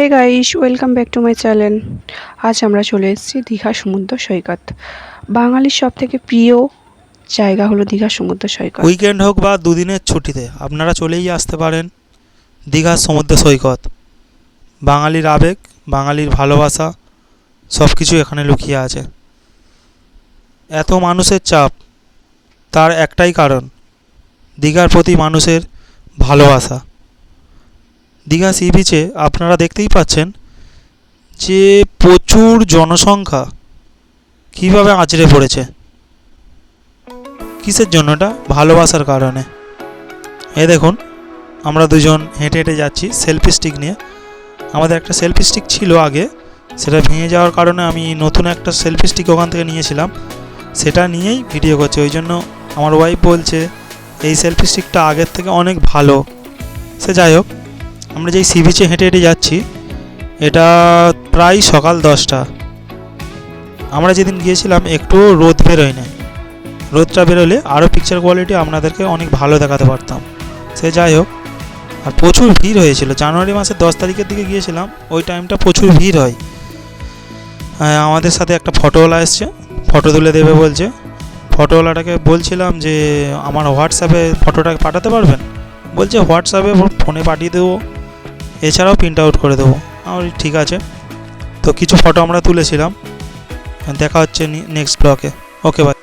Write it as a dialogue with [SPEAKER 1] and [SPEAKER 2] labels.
[SPEAKER 1] Hey guys, welcome back to my channel. আজ আমরা চলে এসেছি দীঘা সমুদ্র সৈকত। বাঙালির সব থেকে প্রিয় জায়গা হলো দীঘা সমুদ্র সৈকত।
[SPEAKER 2] উইকেন্ড হোক বা দুদিনের ছুটিতে আপনারা চলেই আসতে পারেন দীঘার সমুদ্র সৈকত। বাঙালির আবেগ, বাঙালির ভালোবাসা সব কিছু এখানে লুকিয়ে আছে। এত মানুষের চাপ, তার একটাই কারণ, দীঘার প্রতি মানুষের ভালোবাসা। দীঘা সি বিচে আপনারা দেখতেই পাচ্ছেন যে প্রচুর জনসংখ্যা কীভাবে আঁচড়ে পড়েছে। কিসের জন্য? এটা ভালোবাসার কারণে। এ দেখুন, আমরা দুজন হেঁটে হেঁটে যাচ্ছি সেলফি স্টিক নিয়ে। আমাদের একটা সেলফি স্টিক ছিল আগে, সেটা ভেঙে যাওয়ার কারণে আমি নতুন একটা সেলফি স্টিক ওখান থেকে নিয়েছিলাম, সেটা নিয়েই ভিডিও করছি। ওই জন্য আমার ওয়াইফ বলছে এই সেলফি স্টিকটা আগের থেকে অনেক ভালো। সে যাই হোক, আমরা যেই সি বিচে হেঁটে হেঁটে যাচ্ছি, এটা প্রায় সকাল 10টা। আমরা যেদিন গিয়েছিলাম একটু রোদ বেরোয় না, রোদটা বেরোলে আরও পিকচার কোয়ালিটি আপনাদেরকে অনেক ভালো দেখাতে পারতাম। সে যাই হোক, আর প্রচুর ভিড় হয়েছিল। জানুয়ারি মাসের 10 তারিখের দিকে গিয়েছিলাম, ওই টাইমটা প্রচুর ভিড় হয়। আমাদের সাথে একটা ফটোওয়ালা এসছে, ফটো তুলে দেবে বলছে। ফটোওয়ালাটাকে বলছিলাম যে আমার হোয়াটসঅ্যাপে ফটোটা পাঠাতে পারবেন? বলছে হোয়াটসঅ্যাপে ফোনে পাঠিয়ে দেবো, এছাড়াও প্রিন্ট আউট করে দেবো। আমার ঠিক আছে। তো কিছু ফটো আমরা তুলেছিলাম। দেখা হচ্ছে নেক্সট ব্লকে। ওকে, বাই।